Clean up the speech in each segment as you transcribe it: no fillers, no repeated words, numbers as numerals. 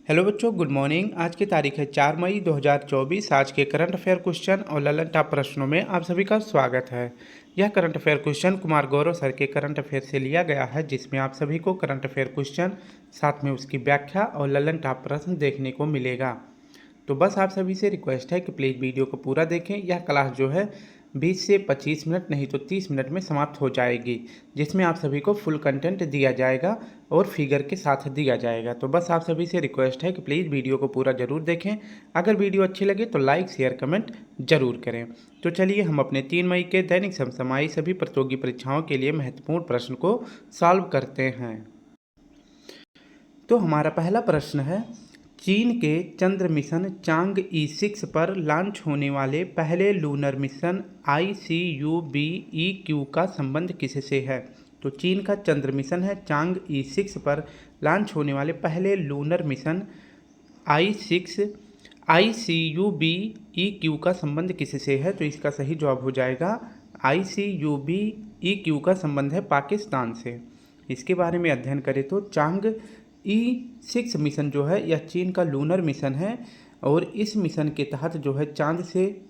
Hello बच्चों, good morning. आज की तारीख है 4 मई 2024। आज के करंट अफेयर क्वेश्चन और ललन टॉप प्रश्नों में आप सभी का स्वागत है। यह current affair question Kumar Gaurav sir के करंट अफेयर से लिया गया है, जिसमें आप सभी को करंट अफेयर क्वेश्चन साथ में उसकी व्याख्या और ललन टॉप प्रश्न देखने को मिलेगा। तो बस आप सभी से रिक्वेस्ट है कि प्लीज़ वीडियो को पूरा देखें। यह क्लास जो है 20 से 25 मिनट नहीं तो 30 मिनट में समाप्त हो जाएगी, जिसमें आप सभी को फुल कंटेंट दिया जाएगा और फिगर के साथ दिया जाएगा। तो बस आप सभी से रिक्वेस्ट है कि प्लीज़ वीडियो को पूरा ज़रूर देखें। अगर वीडियो अच्छी लगे तो लाइक शेयर कमेंट ज़रूर करें। तो चलिए हम अपने 3 मई के दैनिक समसामयिक सभी प्रतियोगी परीक्षाओं के लिए महत्वपूर्ण प्रश्न को सॉल्व करते हैं। तो हमारा पहला प्रश्न है, चीन के चंद्र मिशन चांग E6 पर लॉन्च होने वाले पहले लूनर मिशन ICUBEQ का संबंध किससे है? तो चीन का चंद्र मिशन है चांग E6 पर लॉन्च होने वाले पहले लूनर मिशन ICUBEQ का संबंध किससे है? तो इसका सही जवाब हो जाएगा ICUBEQ का संबंध है पाकिस्तान से। इसके बारे में अध्ययन करें तो चांग E6 मिशन जो है यह चीन का लूनर मिशन है और इस मिशन के तहत जो है चांद से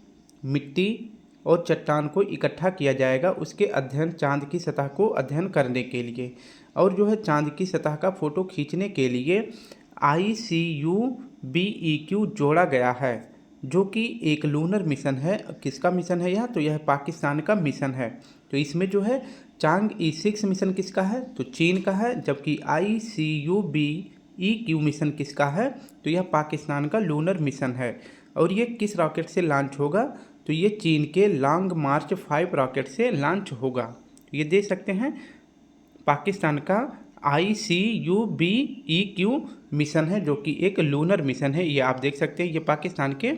मिट्टी और चट्टान को इकट्ठा किया जाएगा, उसके अध्ययन चांद की सतह को अध्ययन करने के लिए, और जो है चांद की सतह का फोटो खींचने के लिए ICUBEQ जोड़ा गया है, जो कि एक लूनर मिशन है। किसका मिशन है यह? तो यह पाकिस्तान का मिशन है। तो इसमें जो है चांग E6 मिशन किसका है? तो चीन का है, जबकि ICUBEQ मिशन किसका है? तो यह पाकिस्तान का लूनर मिशन है। और ये किस रॉकेट से लॉन्च होगा? तो ये चीन के लॉन्ग मार्च 5 रॉकेट से लॉन्च होगा। ये देख सकते हैं पाकिस्तान का ICUBEQ मिशन है, जो कि एक लूनर मिशन है। ये आप देख सकते हैं, ये पाकिस्तान के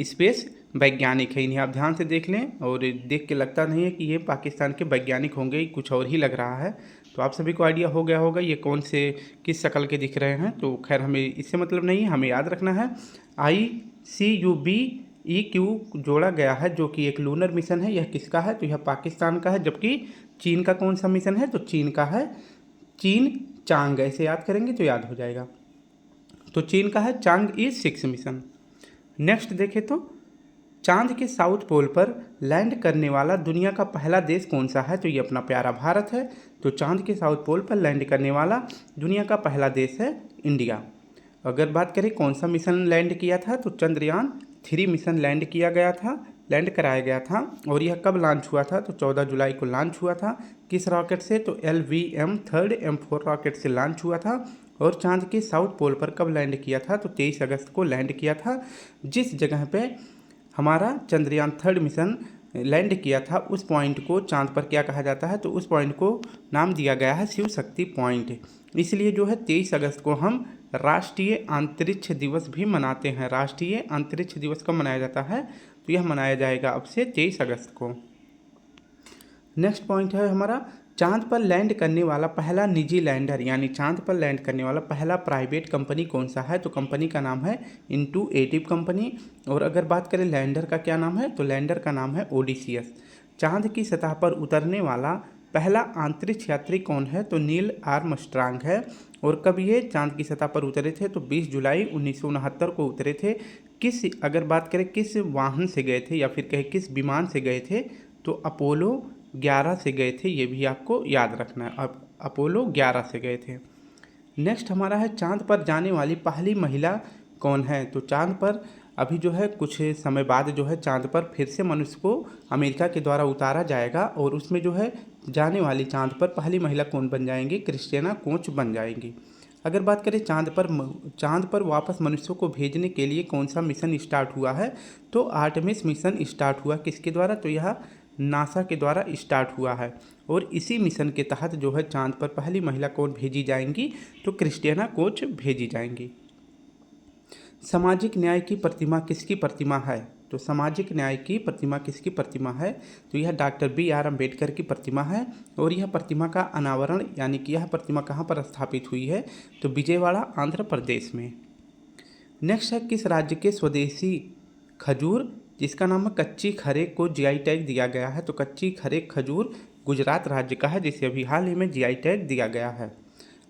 स्पेस वैज्ञानिक है। इन्हें आप ध्यान से देख लें, और देख के लगता नहीं है कि ये पाकिस्तान के वैज्ञानिक होंगे, कुछ और ही लग रहा है। तो आप सभी को आइडिया हो गया होगा ये कौन से किस शक्ल के दिख रहे हैं। तो खैर हमें इससे मतलब नहीं है, हमें याद रखना है ICUBEQ जोड़ा गया है, जो कि एक लूनर मिशन है। यह किसका है? तो यह पाकिस्तान का है। जबकि चीन का कौन सा मिशन है? तो चीन का है चीन चांग। ऐसे याद करेंगे तो याद हो जाएगा। तो चीन का है चांग E6 मिशन। नेक्स्ट देखें तो चांद के साउथ पोल पर लैंड करने वाला दुनिया का पहला देश कौन सा है? तो ये अपना प्यारा भारत है। तो चांद के साउथ पोल पर लैंड करने वाला दुनिया का पहला देश है इंडिया। अगर बात करें कौन सा मिशन लैंड किया था, तो चंद्रयान 3 मिशन लैंड लैंड कराया गया था। और यह कब लॉन्च हुआ था? तो 14 जुलाई को लॉन्च हुआ था। किस रॉकेट से? तो LVM 3rd M4 रॉकेट से लॉन्च हुआ था। और चांद के साउथ पोल पर कब लैंड किया था? तो 23 अगस्त को लैंड किया था। जिस जगह पे हमारा चंद्रयान 3rd मिशन लैंड किया था, उस पॉइंट को चांद पर क्या कहा जाता है? तो उस पॉइंट को नाम दिया गया है शिव शक्ति पॉइंट। इसलिए जो है 23 अगस्त को हम राष्ट्रीय अंतरिक्ष दिवस भी मनाते हैं। राष्ट्रीय अंतरिक्ष दिवस कब मनाया जाता है? तो यह मनाया जाएगा अब से 23 अगस्त को। नेक्स्ट पॉइंट है हमारा, चांद पर लैंड करने वाला पहला निजी लैंडर, यानी चांद पर लैंड करने वाला पहला प्राइवेट कंपनी कौन सा है? तो कंपनी का नाम है इंटूएटिव कंपनी। और अगर बात करें लैंडर का क्या नाम है? तो लैंडर का नाम है ओडिसियस। चांद की सतह पर उतरने वाला पहला अंतरिक्ष यात्री कौन है? तो नील आर्मस्ट्रांग है। और कब ये चांद की सतह पर उतरे थे? तो 20 जुलाई 1969 को उतरे थे। अगर बात करें किस वाहन से गए थे, या फिर कहें किस विमान से गए थे, तो अपोलो 11 से गए थे। ये भी आपको याद रखना है, अब अपोलो 11 से गए थे। नेक्स्ट हमारा है, चांद पर जाने वाली पहली महिला कौन है? तो चांद पर अभी जो है कुछ समय बाद जो है चांद पर फिर से मनुष्य को अमेरिका के द्वारा उतारा जाएगा, और उसमें जो है जाने वाली चांद पर पहली महिला कौन बन जाएंगी? क्रिस्टियाना कोच बन जाएंगी। अगर बात करें चांद पर वापस मनुष्यों को भेजने के लिए कौन सा मिशन स्टार्ट हुआ है? तो आर्टेमिस मिशन स्टार्ट हुआ। किसके द्वारा? तो यह नासा के द्वारा स्टार्ट हुआ है। और इसी मिशन के तहत जो है चांद पर पहली महिला कौन भेजी जाएंगी? तो क्रिस्टियाना कोच भेजी जाएंगी। सामाजिक न्याय की प्रतिमा किसकी प्रतिमा है? तो सामाजिक न्याय की प्रतिमा किसकी प्रतिमा है? तो यह डॉक्टर BR अम्बेडकर की प्रतिमा है। और यह प्रतिमा का अनावरण, यानी कि यह प्रतिमा कहाँ पर स्थापित हुई है? तो विजयवाड़ा आंध्र प्रदेश में। नेक्स्ट है, किस राज्य के स्वदेशी खजूर जिसका नाम है कच्ची खरेक को GI टैग दिया गया है? तो कच्ची खरेक खजूर गुजरात राज्य का है, जिसे अभी हाल ही में GI टैग दिया गया है।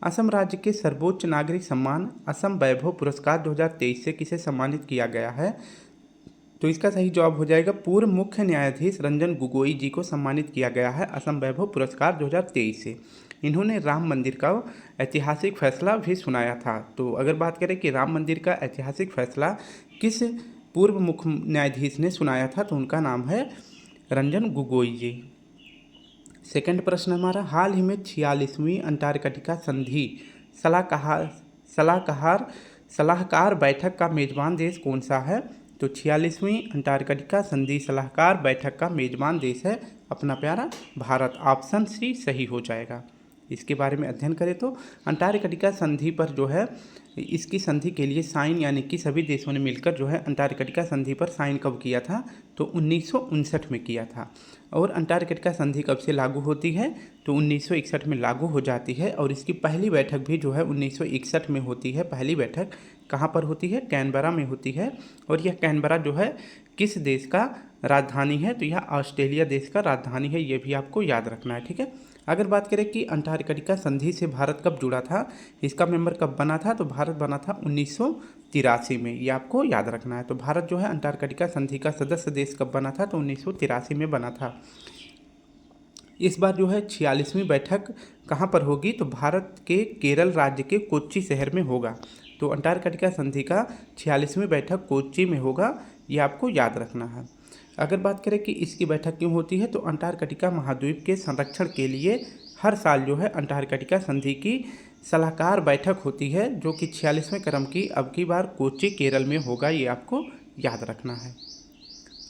असम राज्य के सर्वोच्च नागरिक सम्मान असम वैभव पुरस्कार 2023 से किसे सम्मानित किया गया है? तो इसका सही जवाब हो जाएगा पूर्व मुख्य न्यायाधीश रंजन गोगोई जी को सम्मानित किया गया है असम वैभव पुरस्कार 2023 से। इन्होंने राम मंदिर का ऐतिहासिक फैसला भी सुनाया था। तो अगर बात करें कि राम मंदिर का ऐतिहासिक फैसला किस पूर्व मुख्य न्यायाधीश ने सुनाया था, तो उनका नाम है रंजन गोगोई जी। सेकंड प्रश्न हमारा, हाल ही में 46वीं अंटार्कटिका संधि सलाहकार बैठक का मेजबान देश कौन सा है? तो 46वीं अंटार्कटिका संधि सलाहकार बैठक का मेजबान देश है अपना प्यारा भारत। ऑप्शन सी सही हो जाएगा। इसके बारे में अध्ययन करें तो अंटार्कटिका संधि पर जो है, इसकी संधि के लिए साइन यानी कि सभी देशों ने मिलकर जो है अंटार्कटिका संधि पर साइन कब किया था? तो 1959 में किया था। और अंटार्कटिका संधि कब से लागू होती है? तो 1961 में लागू हो जाती है। और इसकी पहली बैठक भी जो है 1961 में होती है। पहली बैठक कहाँ पर होती है? कैनबरा में होती है। और यह कैनबरा जो है किस देश का राजधानी है? तो यह ऑस्ट्रेलिया देश का राजधानी है, ये भी आपको याद रखना है, ठीक है। अगर बात करें कि अंटार्कटिका संधि से भारत कब जुड़ा था, इसका मेंबर कब बना था, तो भारत बना था 1983 में, ये आपको याद रखना है। तो भारत जो है अंटार्कटिका संधि का सदस्य देश कब बना था? तो 1983 में बना था। इस बार जो है 46वीं बैठक कहाँ पर होगी? तो भारत के केरल राज्य के कोच्चि शहर में होगा। तो अंटार्कटिका संधि का 46वीं बैठक कोच्चि में होगा, ये आपको याद रखना है। अगर बात करें कि इसकी बैठक क्यों होती है, तो अंटार्कटिका महाद्वीप के संरक्षण के लिए हर साल जो है अंटार्कटिका संधि की सलाहकार बैठक होती है, जो कि 46वें क्रम की अब की बार कोच्चि केरल में होगा, ये आपको याद रखना है।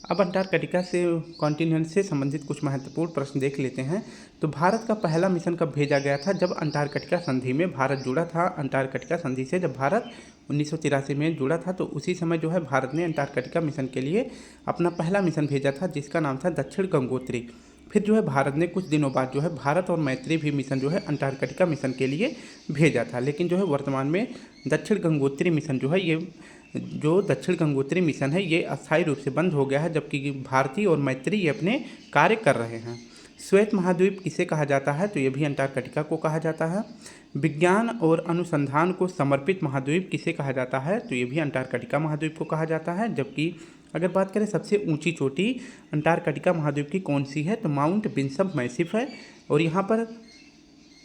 अब अंटार्कटिका से कॉन्टिनेंट से संबंधित कुछ महत्वपूर्ण प्रश्न देख लेते हैं। तो भारत का पहला मिशन कब भेजा गया था? जब अंटार्कटिका संधि में भारत जुड़ा था। अंटार्कटिका संधि से जब भारत 1983 में जुड़ा था, तो उसी समय जो है भारत ने अंटार्कटिका मिशन के लिए अपना पहला मिशन भेजा था, जिसका नाम था दक्षिण गंगोत्री। फिर जो है भारत ने कुछ दिनों बाद जो है भारत और मैत्री भी मिशन जो है अंटार्कटिका मिशन के लिए भेजा था। लेकिन जो है वर्तमान में दक्षिण गंगोत्री मिशन जो है, ये जो दक्षिण गंगोत्री मिशन है, ये अस्थायी रूप से बंद हो गया है, जबकि भारतीय और मैत्री ये अपने कार्य कर रहे हैं। श्वेत महाद्वीप किसे कहा जाता है? तो ये भी अंटार्कटिका को कहा जाता है। विज्ञान और अनुसंधान को समर्पित महाद्वीप किसे कहा जाता है? तो ये भी अंटार्कटिका महाद्वीप को कहा जाता है। जबकि अगर बात करें सबसे ऊंची चोटी अंटार्कटिका महाद्वीप की कौन सी है, तो माउंट विंसम मैसिफ है। और यहाँ पर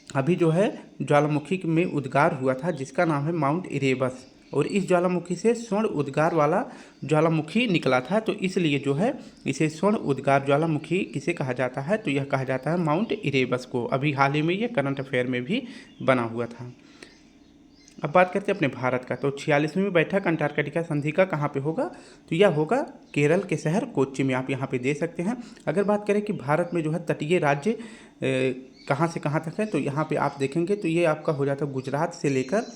अभी जो है ज्वालामुखी में उद्गार हुआ था, जिसका नाम है माउंट इरेबस। और इस ज्वालामुखी से स्वर्ण उद्गार वाला ज्वालामुखी निकला था, तो इसलिए जो है इसे स्वर्ण उद्गार ज्वालामुखी किसे कहा जाता है? तो यह कहा जाता है माउंट इरेबस को। अभी हाल ही में ये करंट अफेयर में भी बना हुआ था। अब बात करते हैं अपने भारत का। तो 46वीं बैठक अंटार्कटिका संधि का कहाँ पे होगा? तो यह होगा केरल के शहर कोच्चि में, आप यहाँ पे दे सकते हैं। अगर बात करें कि भारत में जो है तटीय राज्य कहाँ से कहाँ तक है, तो यहाँ पे आप देखेंगे तो ये आपका हो जाता है गुजरात से लेकर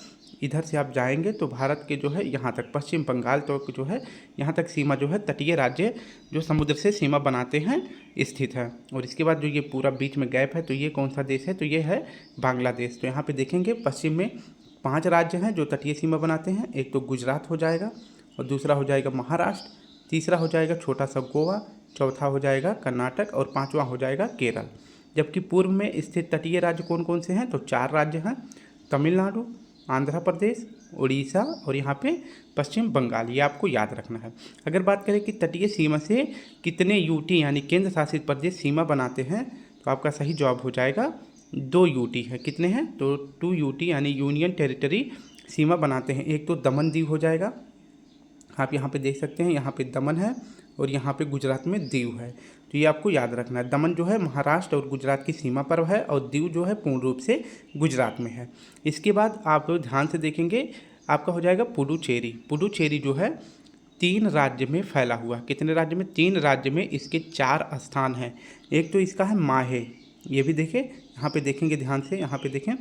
इधर से आप जाएंगे तो भारत के जो है यहाँ तक पश्चिम बंगाल तो जो है यहाँ तक सीमा जो है तटीय राज्य जो समुद्र से सीमा बनाते हैं स्थित है। और इसके बाद जो ये पूरा बीच में गैप है, तो ये कौन सा देश है? तो ये है बांग्लादेश। तो यहाँ पे देखेंगे पश्चिम में 5 राज्य हैं जो तटीय सीमा बनाते हैं। एक तो गुजरात हो जाएगा, और दूसरा हो जाएगा महाराष्ट्र, तीसरा हो जाएगा छोटा सा गोवा, चौथा हो जाएगा कर्नाटक, और पाँचवा हो जाएगा केरल। जबकि पूर्व में स्थित तटीय राज्य कौन कौन से हैं? तो 4 राज्य हैं, तमिलनाडु, आंध्र प्रदेश, उड़ीसा और यहाँ पे पश्चिम बंगाल, ये आपको याद रखना है। अगर बात करें कि तटीय सीमा से कितने यूटी यानी केंद्र शासित प्रदेश सीमा बनाते हैं, तो आपका सही जवाब हो जाएगा 2 यूटी है। कितने हैं? तो 2 यूटी यानी यूनियन टेरिटरी सीमा बनाते हैं। एक तो दमन दीव हो जाएगा, आप यहाँ पे देख सकते हैं, यहाँ पे दमन है और यहाँ पे गुजरात में दीव है। तो ये आपको याद रखना है। दमन जो है महाराष्ट्र और गुजरात की सीमा पर है, और दीव जो है पूर्ण रूप से गुजरात में है। इसके बाद आप ध्यान से देखेंगे, आपका हो जाएगा पुडुचेरी। पुडुचेरी जो है 3 राज्य में फैला हुआ। कितने राज्य में? 3 राज्य में इसके 4 स्थान हैं। एक तो इसका है माहे, ये भी देखें, यहाँ पे देखेंगे ध्यान से, यहाँ पे देखें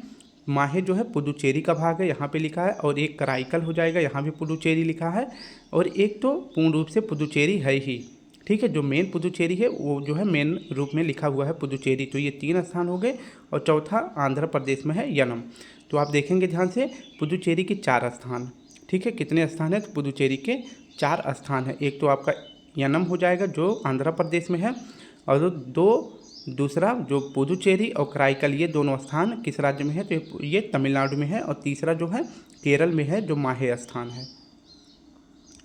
माहे जो है पुडुचेरी का भाग है, यहाँ पे लिखा है। और एक कराईकल हो जाएगा, यहाँ भी पुडुचेरी लिखा है। और एक तो पूर्ण रूप से पुडुचेरी है ही, ठीक है। जो मेन पुडुचेरी है वो जो है मेन रूप में लिखा हुआ है पुडुचेरी। तो ये 3 स्थान हो गए। और चौथा आंध्र प्रदेश में है यनम। तो आप देखेंगे ध्यान से पुडुचेरी के 4 स्थान, ठीक है। कितने स्थान है? तो पुडुचेरी के 4 स्थान है। एक तो आपका यनम हो जाएगा जो आंध्र प्रदेश में है, और 2 दूसरा जो पुदुचेरी और कराईकल, ये दोनों स्थान किस राज्य में है, तो ये तमिलनाडु में है। और तीसरा जो है केरल में है, जो माहे स्थान है।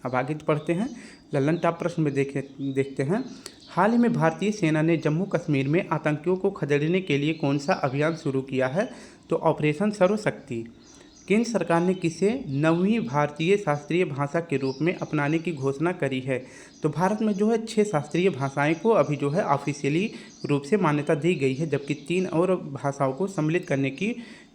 अब आगे पढ़ते हैं, लल्लन टॉप प्रश्न में देखते हैं। हाल ही में भारतीय सेना ने जम्मू कश्मीर में आतंकियों को खदेड़ने के लिए कौन सा अभियान शुरू किया है, तो ऑपरेशन सर्वशक्ति। केंद्र सरकार ने किसे 9वीं भारतीय शास्त्रीय भाषा के रूप में अपनाने की घोषणा करी है, तो भारत में जो है 6 शास्त्रीय भाषाएं को अभी जो है ऑफिशियली रूप से मान्यता दी गई है, जबकि 3 और भाषाओं को सम्मिलित करने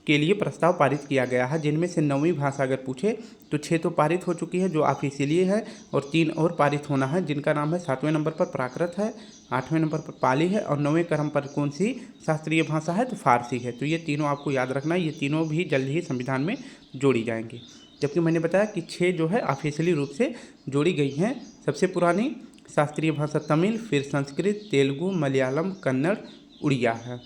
के लिए प्रस्ताव पारित किया गया है, जिनमें से 9वीं भाषा अगर पूछे तो 6 तो पारित हो चुकी है जो ऑफिशियली है, और 3 और पारित होना है, जिनका नाम है 7वें नंबर पर प्राकृत है, 8वें नंबर पर पाली है, और 9वें क्रम पर कौन सी शास्त्रीय भाषा है, तो फारसी है। तो ये तीनों आपको याद रखना है, ये तीनों भी जल्द ही संविधान में जोड़ी जाएंगी। जबकि मैंने बताया कि 6 जो है ऑफिशियली रूप से जोड़ी गई हैं। सबसे पुरानी शास्त्रीय भाषा तमिल, फिर संस्कृत, तेलुगु, मलयालम, कन्नड़, उड़िया है।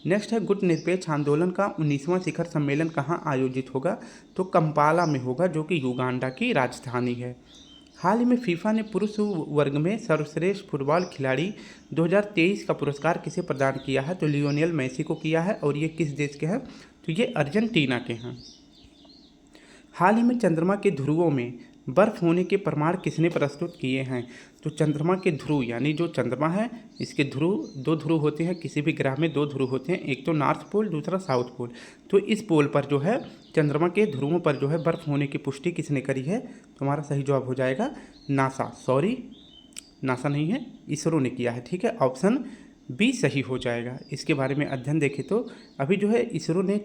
नेक्स्ट है, गुट निरपेक्ष आंदोलन का 19वां शिखर सम्मेलन कहाँ आयोजित होगा, तो कंपाला में होगा, जो कि युगांडा की राजधानी है। हाल ही में फीफा ने पुरुष वर्ग में सर्वश्रेष्ठ फुटबॉल खिलाड़ी 2023 का पुरस्कार किसे प्रदान किया है, तो लियोनेल मेसी को किया है, और ये किस देश के हैं, तो ये अर्जेंटीना के हैं। हाल ही में चंद्रमा के ध्रुवों में बर्फ होने के प्रमाण किसने प्रस्तुत किए हैं, तो चंद्रमा के ध्रुव, यानी जो चंद्रमा है इसके ध्रुव, 2 ध्रुव होते हैं, किसी भी ग्रह में 2 ध्रुव होते हैं, एक तो नॉर्थ पोल, दूसरा साउथ पोल। तो इस पोल पर जो है चंद्रमा के ध्रुवों पर जो है बर्फ होने की पुष्टि किसने करी है, तो हमारा सही जवाब हो जाएगा नासा। सॉरी, नासा नहीं है, इसरो ने किया है। ठीक है, ऑप्शन बी सही हो जाएगा। इसके बारे में अध्ययन देखें तो अभी जो है इसरो ने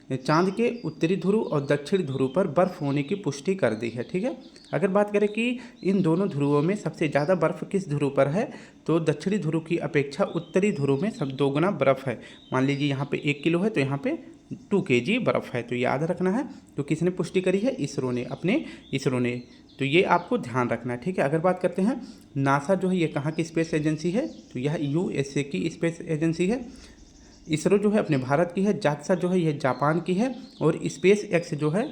चांद के उत्तरी ध्रुव और दक्षिणी ध्रुव पर बर्फ़ होने की पुष्टि कर दी है। ठीक है, अगर बात करें कि इन दोनों ध्रुवों में सबसे ज़्यादा बर्फ़ किस ध्रुव पर है, तो दक्षिणी ध्रुव की अपेक्षा उत्तरी ध्रुव में सब 2 गुना बर्फ़ है। मान लीजिए यहाँ पे 1 किलो है तो यहाँ पे 2 kg बर्फ़ है, तो याद रखना है। तो किसने पुष्टि करी है, इसरो ने, अपने इसरो ने। तो ये आपको ध्यान रखना है। ठीक है, अगर बात करते हैं नासा जो है ये कहाँ की स्पेस एजेंसी है, तो यह USA की स्पेस एजेंसी है। इसरो जो है अपने भारत की है, जाक्सा जो है यह जापान की है, और स्पेस एक्स जो है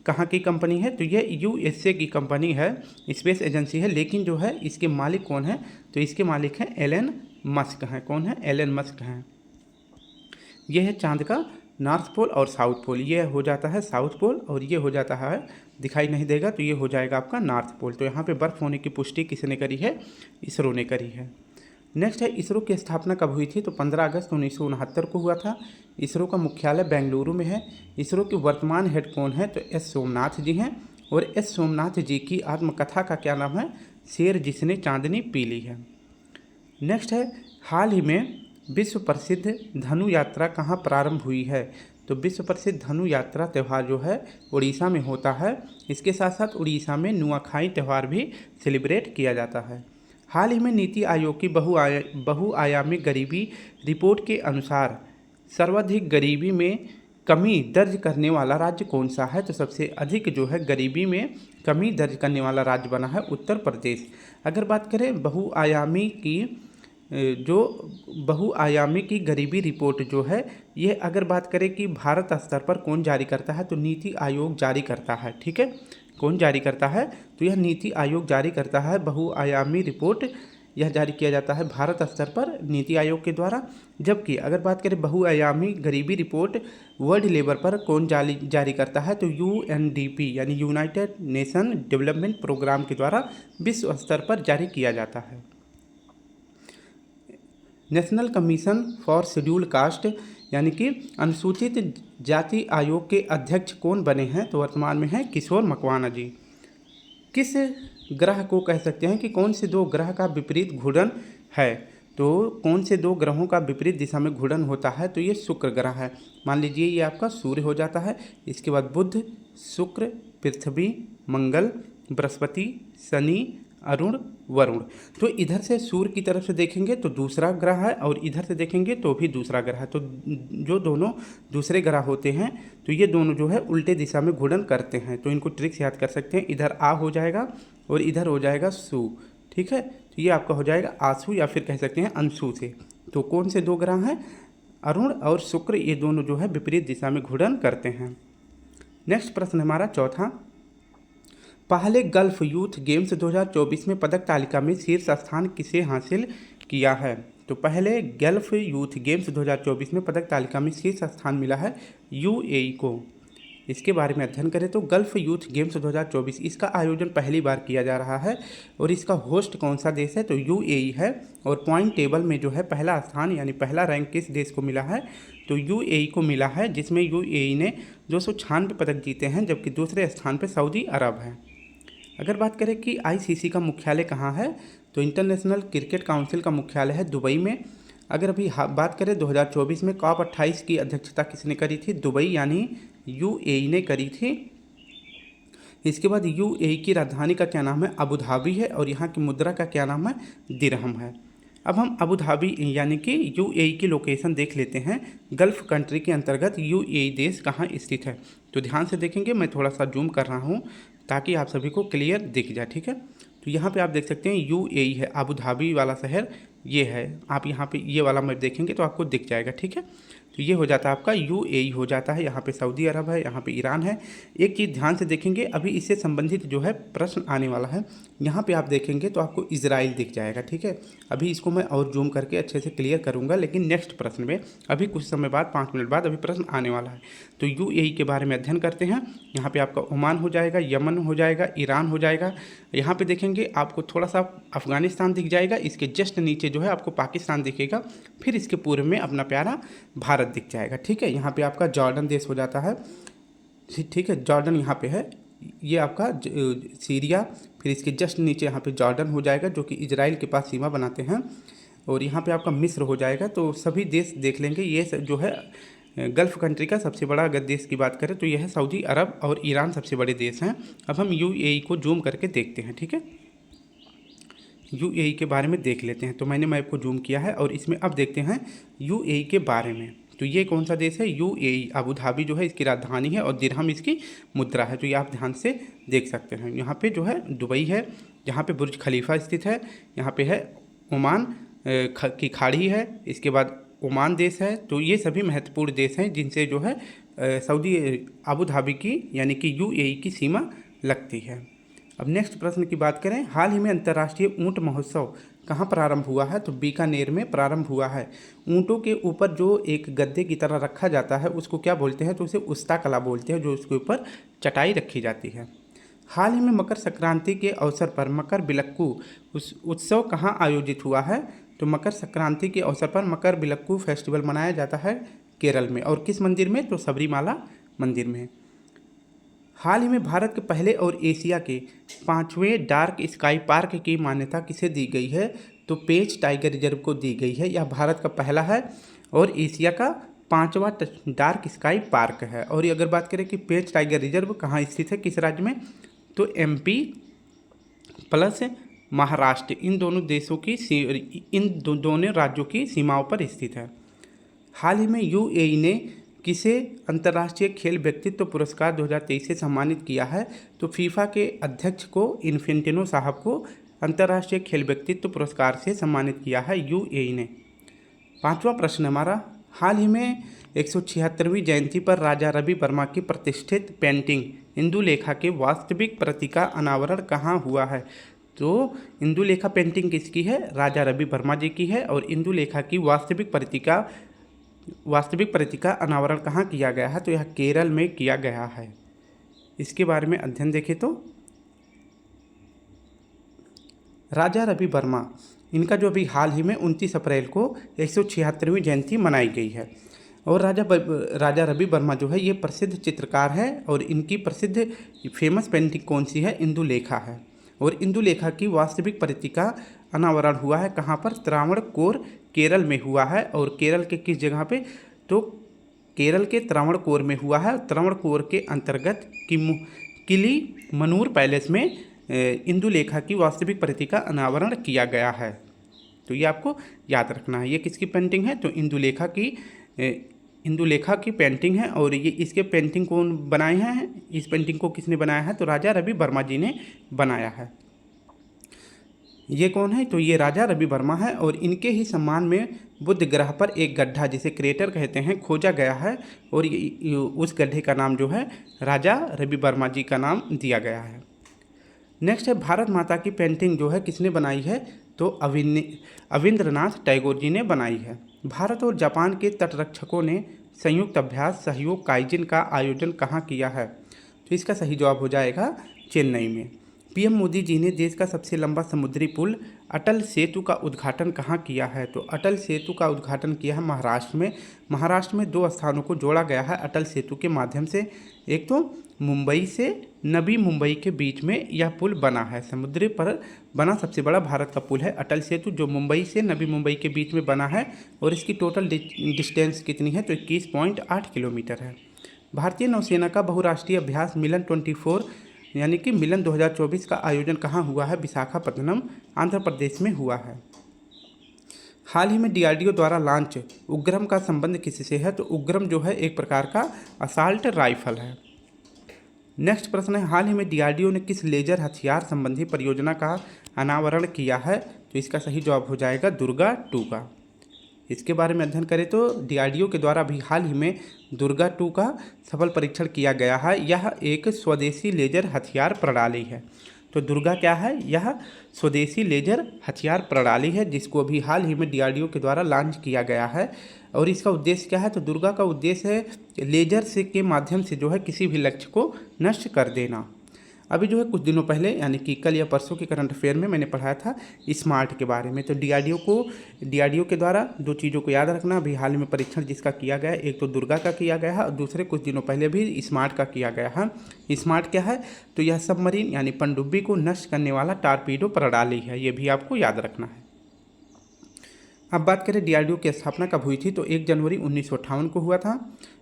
कहाँ की कंपनी है, तो यह USA की कंपनी है, स्पेस एजेंसी है। लेकिन जो है इसके मालिक कौन है, तो इसके मालिक हैं एलन मस्क हैं। कौन है, एलन मस्क हैं। यह है चांद का नॉर्थ पोल और साउथ पोल, ये हो जाता है साउथ पोल, और ये हो जाता है, दिखाई नहीं देगा तो ये हो जाएगा आपका नॉर्थ पोल। तो यहाँ पे बर्फ़ होने की पुष्टि किसने करी है, इसरो ने करी है। नेक्स्ट है, इसरो की स्थापना कब हुई थी, तो 15 अगस्त 1969 को हुआ था। इसरो का मुख्यालय बेंगलुरु में है। इसरो के वर्तमान हेड कौन है, तो एस सोमनाथ जी हैं, और एस सोमनाथ जी की आत्मकथा का क्या नाम है, शेर जिसने चांदनी पी ली है। नेक्स्ट है, हाल ही में विश्व प्रसिद्ध धनु यात्रा कहाँ प्रारंभ हुई है, तो विश्व प्रसिद्ध धनु यात्रा त्यौहार जो है उड़ीसा में होता है। इसके साथ साथ उड़ीसा में नुआखाई त्यौहार भी सेलिब्रेट किया जाता है। हाल ही में नीति आयोग की बहुआयामी गरीबी रिपोर्ट के अनुसार सर्वाधिक गरीबी में कमी दर्ज करने वाला राज्य कौन सा है, तो सबसे अधिक जो है गरीबी में कमी दर्ज करने वाला राज्य बना है उत्तर प्रदेश। अगर बात करें बहुआयामी की गरीबी रिपोर्ट जो है, ये अगर बात करें कि भारत स्तर पर कौन जारी करता है, तो नीति आयोग जारी करता है। ठीक है, कौन जारी करता है, तो यह नीति आयोग जारी करता है। बहुआयामी रिपोर्ट यह जारी किया जाता है भारत स्तर पर नीति आयोग के द्वारा। जबकि अगर बात करें बहुआयामी गरीबी रिपोर्ट वर्ल्ड लेवल पर कौन जारी करता है, तो UNDP यानी यूनाइटेड नेशन डेवलपमेंट प्रोग्राम के द्वारा विश्व स्तर पर जारी किया जाता है। National commission for schedule caste यानी कि अनुसूचित जाति आयोग के अध्यक्ष कौन बने हैं, तो वर्तमान में हैं किशोर मकवाना जी। किस ग्रह को कह सकते हैं कि कौन से 2 ग्रह का विपरीत घूर्णन है, तो कौन से 2 ग्रहों का विपरीत दिशा में घूर्णन होता है, तो ये शुक्र ग्रह है। मान लीजिए ये आपका सूर्य हो जाता है, इसके बाद बुध, शुक्र, पृथ्वी, मंगल, बृहस्पति, शनि, अरुण, वरुण। तो इधर से सूर्य की तरफ से देखेंगे तो दूसरा ग्रह है, और इधर से देखेंगे तो भी दूसरा ग्रह है। तो जो दोनों दूसरे ग्रह होते हैं तो ये दोनों जो है उल्टे दिशा में घूर्णन करते हैं। तो इनको ट्रिक्स याद कर सकते हैं, इधर आ हो जाएगा और इधर हो जाएगा सु। ठीक है, तो ये आपका हो जाएगा आंसू, या फिर कह सकते हैं अंशु से। तो कौन से 2 ग्रह हैं, अरुण और शुक्र, ये दोनों जो है विपरीत दिशा में घूर्णन करते हैं। नेक्स्ट प्रश्न हमारा चौथा, पहले गल्फ यूथ गेम्स 2024 में पदक तालिका में शीर्ष स्थान किसे हासिल किया है, तो पहले गल्फ यूथ गेम्स 2024 में पदक तालिका में शीर्ष स्थान मिला है यूएई को। इसके बारे में अध्ययन करें तो गल्फ यूथ गेम्स 2024 इसका आयोजन पहली बार किया जा रहा है और इसका होस्ट कौन सा देश है तो यूएई है। और पॉइंट टेबल में जो है पहला स्थान यानी पहला रैंक किस देश को मिला है तो यूएई को मिला है, जिसमें यूएई ने 296 पदक जीते हैं, जबकि दूसरे स्थान पर सऊदी अरब है। अगर बात करें कि आईसीसी का मुख्यालय कहाँ है तो इंटरनेशनल क्रिकेट काउंसिल का मुख्यालय है दुबई में। अगर अभी बात करें 2024 में COP 28 की अध्यक्षता किसने करी थी, दुबई यानी यूएई ने करी थी। इसके बाद यूएई की राजधानी का क्या नाम है, अबू धाबी है, और यहाँ की मुद्रा का क्या नाम है, दिरहम है। अब हम अबू धाबी यानी कि यूएई की लोकेशन देख लेते हैं। गल्फ कंट्री के अंतर्गत यूएई देश कहाँ स्थित है, तो ध्यान से देखेंगे, मैं थोड़ा सा जूम कर रहा हूँ ताकि आप सभी को क्लियर दिख जाए, ठीक है। तो यहाँ पे आप देख सकते हैं यूएई है, अबू धाबी वाला शहर ये है। आप यहाँ पे ये वाला मैप देखेंगे तो आपको दिख जाएगा, ठीक है। तो ये हो जाता है आपका यूएई हो जाता है। यहाँ पे सऊदी अरब है, यहाँ पे ईरान है। एक चीज़ ध्यान से देखेंगे, अभी इससे संबंधित जो है प्रश्न आने वाला है। यहाँ पे आप देखेंगे तो आपको इजराइल दिख जाएगा, ठीक है। अभी इसको मैं और जूम करके अच्छे से क्लियर करूँगा, लेकिन नेक्स्ट प्रश्न में अभी कुछ समय बाद 5 मिनट बाद अभी प्रश्न आने वाला है। तो यूएई के बारे में अध्ययन करते हैं। यहाँ पर आपका ओमान हो जाएगा, यमन हो जाएगा, ईरान हो जाएगा। यहाँ पर देखेंगे आपको थोड़ा सा अफगानिस्तान दिख जाएगा, इसके जस्ट नीचे जो है आपको पाकिस्तान दिखेगा, फिर इसके पूर्व में अपना प्यारा भारत दिख जाएगा, ठीक है। यहाँ पे आपका जॉर्डन देश हो जाता है, ठीक है, जॉर्डन यहाँ पे है। ये आपका सीरिया, फिर इसके जस्ट नीचे यहाँ पे जॉर्डन हो जाएगा जो कि इजराइल के पास सीमा बनाते हैं, और यहाँ पे आपका मिस्र हो जाएगा। तो सभी देश देख लेंगे। ये जो है गल्फ कंट्री का सबसे बड़ा अगर देश की बात करें तो यह है सऊदी अरब, और ईरान सबसे बड़े देश हैं। अब हम यूएई को जूम करके देखते हैं, ठीक है। यूएई के बारे में देख लेते हैं। तो मैंने मैप को जूम किया है और इसमें अब देखते हैं यूएई के बारे में। तो ये कौन सा देश है, यूएई। अबू धाबी जो है इसकी राजधानी है और दिरहम इसकी मुद्रा है। तो ये आप ध्यान से देख सकते हैं। यहाँ पे जो है दुबई है, जहाँ पे बुर्ज खलीफा स्थित है। यहाँ पे है ओमान की खाड़ी है, इसके बाद ओमान देश है। तो ये सभी महत्वपूर्ण देश हैं जिनसे जो है सऊदी अबू धाबी की यानी कि यूएई की सीमा लगती है। अब नेक्स्ट प्रश्न की बात करें, हाल ही में अंतर्राष्ट्रीय ऊंट महोत्सव कहाँ प्रारंभ हुआ है तो बीकानेर में प्रारंभ हुआ है। ऊँटों के ऊपर जो एक गद्दे की तरह रखा जाता है उसको क्या बोलते हैं तो उसे उस्ता कला बोलते हैं, जो उसके ऊपर चटाई रखी जाती है। हाल ही में मकर संक्रांति के अवसर पर मकर बिलक्कू उत्सव कहाँ आयोजित हुआ है तो मकर संक्रांति के अवसर पर मकर बिलक्कू फेस्टिवल मनाया जाता है केरल में, और किस मंदिर में तो सबरीमाला मंदिर में। हाल ही में भारत के पहले और एशिया के 5वें डार्क स्काई पार्क की मान्यता किसे दी गई है तो पेंच टाइगर रिजर्व को दी गई है। यह भारत का पहला है और एशिया का 5वां डार्क स्काई पार्क है। और ये अगर बात करें कि पेंच टाइगर रिजर्व कहाँ स्थित है, किस राज्य में, तो एमपी प्लस महाराष्ट्र, इन दोनों देशों की दोनों राज्यों की सीमाओं पर स्थित है। हाल ही में यूएई ने किसे अंतर्राष्ट्रीय खेल व्यक्तित्व पुरस्कार 2023 से सम्मानित किया है तो फीफा के अध्यक्ष को इन्फेंटिनो साहब को अंतर्राष्ट्रीय खेल व्यक्तित्व पुरस्कार से सम्मानित किया है यूएई ने। 5वां प्रश्न हमारा, हाल ही में 176वीं जयंती पर राजा रवि वर्मा की प्रतिष्ठित पेंटिंग इंदुलेखा के वास्तविक प्रति का अनावरण कहाँ हुआ है तो इंदुलेखा पेंटिंग किसकी है, राजा रवि वर्मा जी की है। और इंदुलेखा की वास्तविक प्रति का अनावरण कहाँ किया गया है तो यह केरल में किया गया है। इसके बारे में अध्ययन देखें तो राजा रवि वर्मा, इनका जो अभी हाल ही में 29 अप्रैल को 176वीं जयंती मनाई गई है। और राजा रवि वर्मा जो है ये प्रसिद्ध चित्रकार है और इनकी प्रसिद्ध फेमस पेंटिंग कौन सी है, इंदुलेखा है। और इंदुलेखा की वास्तविक प्रति का अनावरण हुआ है कहाँ पर, त्रावणकोर केरल में हुआ है। और केरल के किस जगह पे तो केरल के त्रावणकोर में हुआ है। त्रावणकोर के अंतर्गत किली मनूर पैलेस में इंदुलेखा की वास्तविक प्रति का अनावरण किया गया है। तो ये आपको याद रखना है। ये किसकी पेंटिंग है तो इंदुलेखा की पेंटिंग है। और ये इसके पेंटिंग कौन बनाए हैं, इस पेंटिंग को किसने बनाया है तो राजा रवि वर्मा जी ने बनाया है। ये कौन है तो ये राजा रवि वर्मा है। और इनके ही सम्मान में बुध ग्रह पर एक गड्ढा जिसे क्रेटर कहते हैं खोजा गया है, और उस गड्ढे का नाम जो है राजा रवि वर्मा जी का नाम दिया गया है। नेक्स्ट है, भारत माता की पेंटिंग जो है किसने बनाई है तो अविंद्रनाथ टैगोर जी ने बनाई है। भारत और जापान के तटरक्षकों ने संयुक्त अभ्यास सहयोग काइजिन का आयोजन कहाँ किया है? तो इसका सही जवाब हो जाएगा चेन्नई में। पीएम मोदी जी ने देश का सबसे लंबा समुद्री पुल अटल सेतु का उद्घाटन कहाँ किया है? तो अटल सेतु का उद्घाटन किया है महाराष्ट्र में। महाराष्ट्र में 2 स्थानों को जोड़ा गया है अटल सेतु के माध्यम से। एक तो मुंबई से नवी मुंबई के बीच में यह पुल बना है। समुद्र पर बना सबसे बड़ा भारत का पुल है अटल सेतु, जो मुंबई से नवी मुंबई के बीच में बना है। और इसकी टोटल डिस्टेंस कितनी है? तो 21.8 किलोमीटर है। भारतीय नौसेना का बहुराष्ट्रीय अभ्यास मिलन 24 यानी कि मिलन 2024 का आयोजन कहाँ हुआ है? विशाखापत्तनम आंध्र प्रदेश में हुआ है। हाल ही में डीआरडीओ द्वारा लॉन्च उग्रम का संबंध किससे है? तो उग्रम जो है एक प्रकार का असाल्ट राइफल है। नेक्स्ट प्रश्न है, हाल ही में डीआरडीओ ने किस लेजर हथियार संबंधी परियोजना का अनावरण किया है? तो इसका सही जवाब हो जाएगा दुर्गा 2 का। इसके बारे में अध्ययन करें तो डीआरडीओ के द्वारा भी हाल ही में दुर्गा 2 का सफल परीक्षण किया गया है। यह एक स्वदेशी लेजर हथियार प्रणाली है। तो दुर्गा क्या है? यह स्वदेशी लेजर हथियार प्रणाली है जिसको अभी हाल ही में डीआरडीओ के द्वारा लॉन्च किया गया है। और इसका उद्देश्य क्या है? तो दुर्गा का उद्देश्य है लेजर से के माध्यम से जो है किसी भी लक्ष्य को नष्ट कर देना। अभी जो है कुछ दिनों पहले यानी कि कल या परसों के करंट अफेयर में मैंने पढ़ाया था स्मार्ट के बारे में। तो डीआरडीओ के द्वारा 2 चीज़ों को याद रखना। अभी हाल में परीक्षण जिसका किया गया है, एक तो दुर्गा का किया गया है और दूसरे कुछ दिनों पहले भी स्मार्ट का किया गया है। स्मार्ट क्या है? तो यह सबमरीन यानी पनडुब्बी को नष्ट करने वाला टारपीडो प्रणाली है। ये भी आपको याद रखना है। अब बात करें डीआरडीओ की स्थापना कब हुई थी? तो 1 जनवरी 1958 को हुआ था।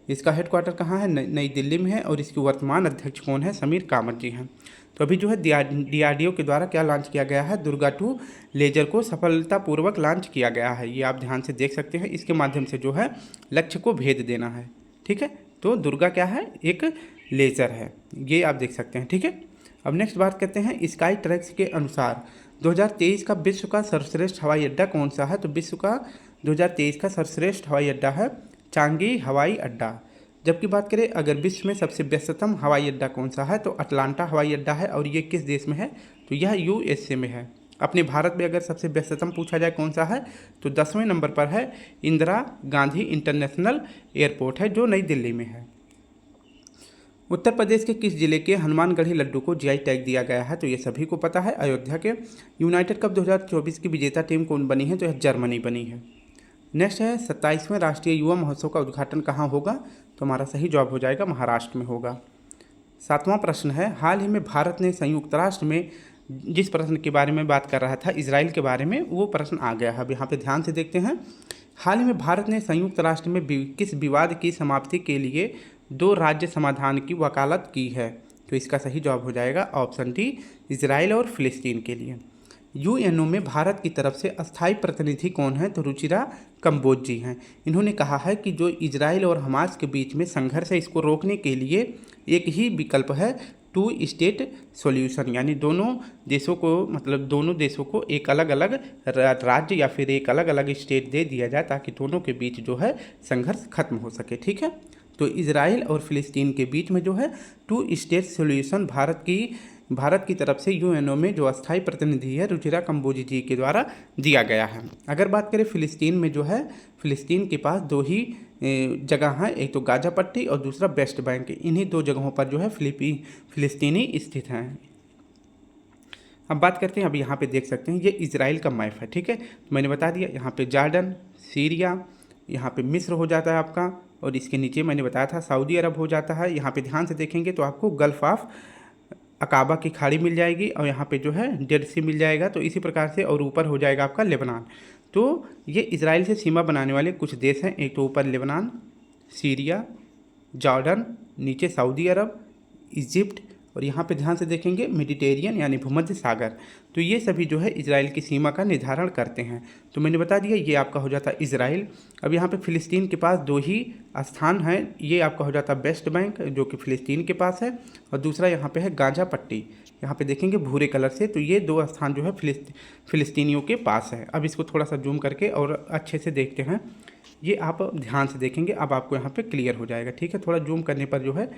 इसका हेडक्वार्टर कहाँ है? नई दिल्ली में है। और इसके वर्तमान अध्यक्ष कौन है? समीर कामत जी हैं। तो अभी जो है डीआरडीओ के द्वारा क्या लॉन्च किया गया है? दुर्गा 2 लेजर को सफलतापूर्वक लॉन्च किया गया है। ये आप ध्यान से देख सकते हैं। इसके माध्यम से जो है लक्ष्य को भेद देना है। ठीक है, तो दुर्गा क्या है? एक लेजर है। ये आप देख सकते हैं। ठीक है, अब नेक्स्ट बात करते हैं स्काई ट्रैक्स के अनुसार 2023 का विश्व का सर्वश्रेष्ठ हवाई अड्डा कौन सा है? तो विश्व का 2023 का सर्वश्रेष्ठ हवाई अड्डा है चांगी हवाई अड्डा। जबकि बात करें अगर विश्व में सबसे व्यस्ततम हवाई अड्डा कौन सा है? तो अटलांटा हवाई अड्डा है। और ये किस देश में है? तो यह यूएसए में है। अपने भारत में अगर सबसे व्यस्ततम पूछा जाए कौन सा है? तो 10वें नंबर पर है इंदिरा गांधी इंटरनेशनल एयरपोर्ट है जो नई दिल्ली में है। उत्तर प्रदेश के किस जिले के हनुमानगढ़ी लड्डू को जीआई टैग दिया गया है? तो ये सभी को पता है, अयोध्या के। यूनाइटेड कप 2024 की विजेता टीम कौन बनी है? तो यह जर्मनी बनी है। नेक्स्ट है 27वें राष्ट्रीय युवा महोत्सव का उद्घाटन कहाँ होगा? तो हमारा सही जवाब हो जाएगा महाराष्ट्र में होगा। 7वां प्रश्न है, हाल ही में भारत ने संयुक्त राष्ट्र में जिस प्रश्न के बारे में बात कर रहा था इजराइल के बारे में, वो प्रश्न आ गया है। अब यहाँ पे ध्यान से देखते हैं। हाल ही में भारत ने संयुक्त राष्ट्र में किस विवाद की समाप्ति के लिए 2 राज्य समाधान की वकालत की है? तो इसका सही जवाब हो जाएगा ऑप्शन डी, इजराइल और फिलिस्तीन के लिए। यूएनओ में भारत की तरफ से अस्थायी प्रतिनिधि कौन है? तो रुचिरा कंबोज जी हैं। इन्होंने कहा है कि जो इजराइल और हमास के बीच में संघर्ष है इसको रोकने के लिए एक ही विकल्प है 2 स्टेट सॉल्यूशन, यानी दोनों देशों को एक अलग अलग राज्य या फिर एक अलग अलग स्टेट दे दिया जाए ताकि दोनों के बीच जो है संघर्ष खत्म हो सके। ठीक है, तो इजराइल और फिलिस्तीन के बीच में जो है 2 स्टेट सॉल्यूशन भारत की तरफ से यूएनओ में जो अस्थायी प्रतिनिधि है रुचिरा कंबोजी जी के द्वारा दिया गया है। अगर बात करें फिलिस्तीन में जो है, फिलिस्तीन के पास 2 ही जगह हैं, एक तो गाजा पट्टी और दूसरा वेस्ट बैंक। इन्हीं 2 जगहों पर जो है फिलिस्तीनी स्थित हैं। अब बात करते हैं, अब यहाँ पे देख सकते हैं ये इजराइल का मैप है। ठीक है, तो मैंने बता दिया यहाँ पे जॉर्डन, सीरिया, यहाँ पे मिस्र हो जाता है आपका, और इसके नीचे मैंने बताया था सऊदी अरब हो जाता है। यहाँ पे ध्यान से देखेंगे तो आपको गल्फ ऑफ अकाबा की खाड़ी मिल जाएगी और यहाँ पे जो है डेड सी मिल जाएगा। तो इसी प्रकार से और ऊपर हो जाएगा आपका लेबनान। तो ये इजराइल से सीमा बनाने वाले कुछ देश हैं, एक तो ऊपर लेबनान, सीरिया, जॉर्डन, नीचे सऊदी अरब, इजिप्ट, और यहाँ पे ध्यान से देखेंगे मेडिटेरियन यानी भूमध्य सागर। तो ये सभी जो है इजराइल की सीमा का निर्धारण करते हैं। तो मैंने बता दिया ये आपका हो जाता है इजराइल। अब यहाँ पे फिलिस्तीन के पास 2 ही स्थान हैं, ये आपका हो जाता है वेस्ट बैंक जो कि फिलिस्तीन के पास है, और दूसरा यहाँ पे है गाजा पट्टी, यहाँ पे देखेंगे भूरे कलर से। तो ये 2 स्थान जो है फिलिस्तीनियों के पास है। अब इसको थोड़ा सा जूम करके और अच्छे से देखते हैं, ये आप ध्यान से देखेंगे, अब आपको यहाँ पर क्लियर हो जाएगा। ठीक है, थोड़ा जूम करने पर जो है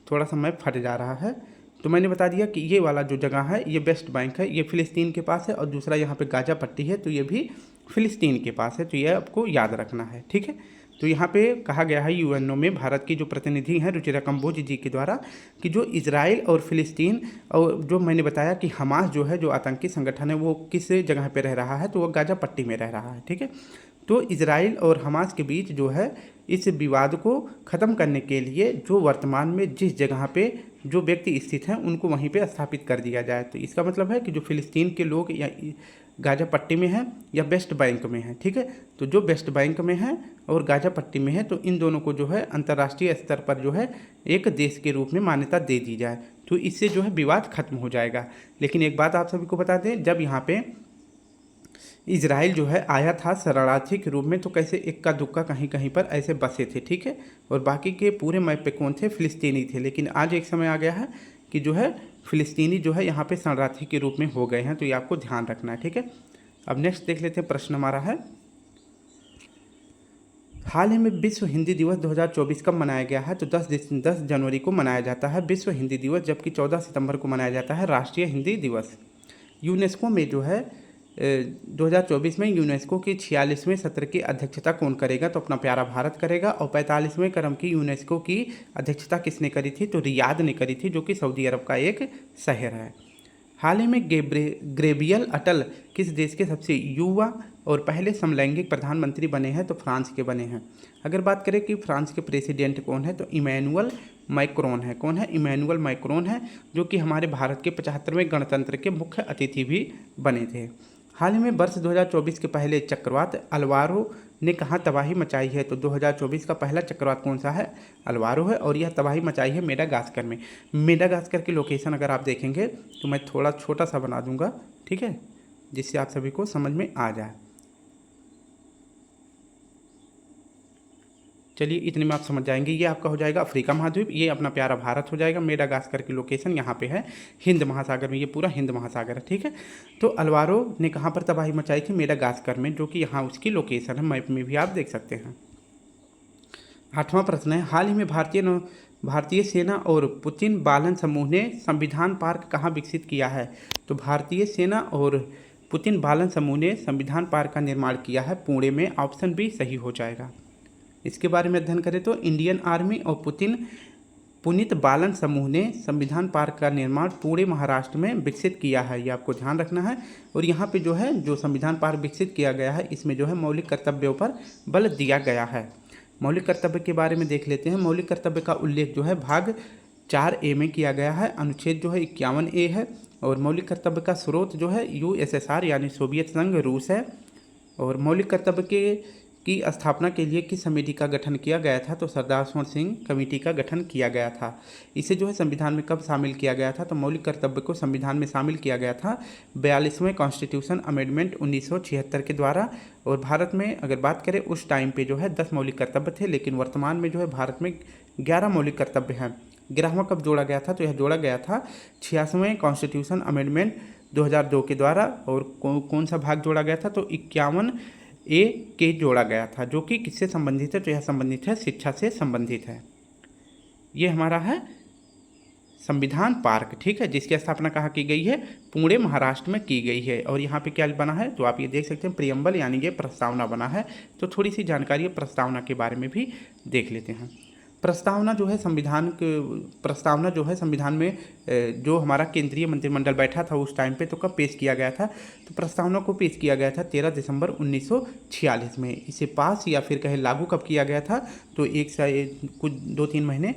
थोड़ा सा मैप फट जा रहा है, तो मैंने बता दिया कि ये वाला जो जगह है ये वेस्ट बैंक है, ये फ़िलिस्तीन के पास है, और दूसरा यहाँ पे गाज़ा पट्टी है तो ये भी फ़िलिस्तीन के पास है, तो ये आपको याद रखना है, ठीक है। तो यहाँ पे कहा गया है यूएनओ में भारत की जो प्रतिनिधि हैं रुचिरा कंबोज जी के द्वारा कि जो इजराइल और फ़िलिस्तीन और जो मैंने बताया कि हमास जो है जो आतंकी संगठन है वो किस जगह पे रह रहा है, तो वो गाज़ा पट्टी में रह रहा है, ठीक है। तो इजराइल और हमास के बीच जो है इस विवाद को ख़त्म करने के लिए जो वर्तमान में जिस जगह पे जो व्यक्ति स्थित हैं उनको वहीं पे स्थापित कर दिया जाए। तो इसका मतलब है कि जो फ़िलिस्तीन के लोग या गाज़ा पट्टी में हैं या वेस्ट बैंक में हैं, ठीक है। तो जो वेस्ट बैंक में हैं और गाज़ा पट्टी में है तो इन दोनों को जो है अंतर्राष्ट्रीय स्तर पर जो है एक देश के रूप में मान्यता दे दी जाए, तो इससे जो है विवाद खत्म हो जाएगा। लेकिन एक बात आप सभी को बता दें, जब यहाँ पे इजराइल जो है आया था शरणार्थी के रूप में तो कैसे इक्का दुक्का कहीं कहीं पर ऐसे बसे थे, ठीक है। और बाकी के पूरे मैप पे कौन थे, फिलिस्तीनी थे। लेकिन आज एक समय आ गया है कि जो है फिलिस्तीनी जो है यहाँ पे शरणार्थी के रूप में हो गए हैं, तो ये आपको ध्यान रखना है, ठीक है। अब नेक्स्ट देख लेते हैं, प्रश्न हमारा है हाल ही में विश्व हिंदी दिवस 2024 कब मनाया गया है। तो 10 जनवरी को मनाया जाता है विश्व हिंदी दिवस, जबकि 14 सितंबर को मनाया जाता है राष्ट्रीय हिंदी दिवस। यूनेस्को में जो है 2024 में यूनेस्को की 46वें सत्र की अध्यक्षता कौन करेगा, तो अपना प्यारा भारत करेगा। और 45वें क्रम की यूनेस्को की अध्यक्षता किसने करी थी, तो रियाद ने करी थी, जो कि सऊदी अरब का एक शहर है। हाल ही में गैब्रियल अटल किस देश के सबसे युवा और पहले समलैंगिक प्रधानमंत्री बने हैं, तो फ्रांस के बने हैं। अगर बात करें कि फ्रांस के प्रेसिडेंट कौन है, तो इमैनुअल मैक्रोन है। कौन है, इमैनुअल मैक्रोन है, जो कि हमारे भारत के 75वें गणतंत्र के मुख्य अतिथि भी बने थे। हाल ही में वर्ष 2024 के पहले चक्रवात अल्वारो ने कहाँ तबाही मचाई है, तो 2024 का पहला चक्रवात कौन सा है, अल्वारो है, और यह तबाही मचाई है मेडागास्कर में। मेडागास्कर की लोकेशन अगर आप देखेंगे तो मैं थोड़ा छोटा सा बना दूंगा, ठीक है, जिससे आप सभी को समझ में आ जाए। चलिए इतने में आप समझ जाएंगे, ये आपका हो जाएगा अफ्रीका महाद्वीप, ये अपना प्यारा भारत हो जाएगा। मेडागास्कर की लोकेशन यहाँ पे है हिंद महासागर में, ये पूरा हिंद महासागर है, ठीक है। तो अल्वारो ने कहाँ पर तबाही मचाई थी, मेडागास्कर में, जो कि यहाँ उसकी लोकेशन है, मैप में भी आप देख सकते हैं। 8वां प्रश्न है, हाल ही में भारतीय सेना और पुतिन बालन समूह ने संविधान पार्क कहाँ विकसित किया है, तो भारतीय सेना और पुतिन बालन समूह ने संविधान पार्क का निर्माण किया है पुणे में। ऑप्शन बी सही हो जाएगा। इसके बारे में अध्ययन करें तो इंडियन आर्मी और पुनीत बालन समूह ने संविधान पार्क का निर्माण पुणे महाराष्ट्र में विकसित किया है, ये आपको ध्यान रखना है। और यहाँ पे जो है जो संविधान पार्क विकसित किया गया है इसमें जो है मौलिक कर्तव्यों पर बल दिया गया है। मौलिक कर्तव्य के बारे में देख लेते हैं। मौलिक कर्तव्य का उल्लेख जो है भाग 4A में किया गया है, अनुच्छेद जो है 51A है। और मौलिक कर्तव्य का स्रोत जो है USSR यानी सोवियत संघ रूस है। और मौलिक कर्तव्य की स्थापना के लिए किस समिति का गठन किया गया था, तो सरदार सोहन सिंह कमेटी का गठन किया गया था। इसे जो है संविधान में कब शामिल किया गया था, तो मौलिक कर्तव्य को संविधान में शामिल किया गया था 42वें कॉन्स्टिट्यूशन अमेंडमेंट 1976 के द्वारा। और भारत में अगर बात करें उस टाइम पे जो है 10 मौलिक कर्तव्य थे, लेकिन वर्तमान में जो है भारत में 11 मौलिक कर्तव्य हैं। 11वां कब जोड़ा गया था, तो यह जोड़ा गया था 86वें कॉन्स्टिट्यूशन अमेंडमेंट 2002 के द्वारा। और कौन सा भाग जोड़ा गया था, तो 51A के जोड़ा गया था, जो कि किससे संबंधित है, तो यह संबंधित है शिक्षा से संबंधित है। ये हमारा है संविधान पार्क, ठीक है, जिसकी स्थापना कहाँ की गई है, पुणे महाराष्ट्र में की गई है। और यहाँ पे क्या बना है, तो आप ये देख सकते हैं प्रियम्बल यानी ये प्रस्तावना बना है। तो थोड़ी सी जानकारी प्रस्तावना के बारे में भी देख लेते हैं। प्रस्तावना जो है संविधान में जो हमारा केंद्रीय मंत्रिमंडल बैठा था उस टाइम पे, तो कब पेश किया गया था, तो प्रस्तावना को पेश किया गया था 13 दिसंबर 1946 में। इसे पास या फिर कहे लागू कब किया गया था, तो कुछ 2-3 महीने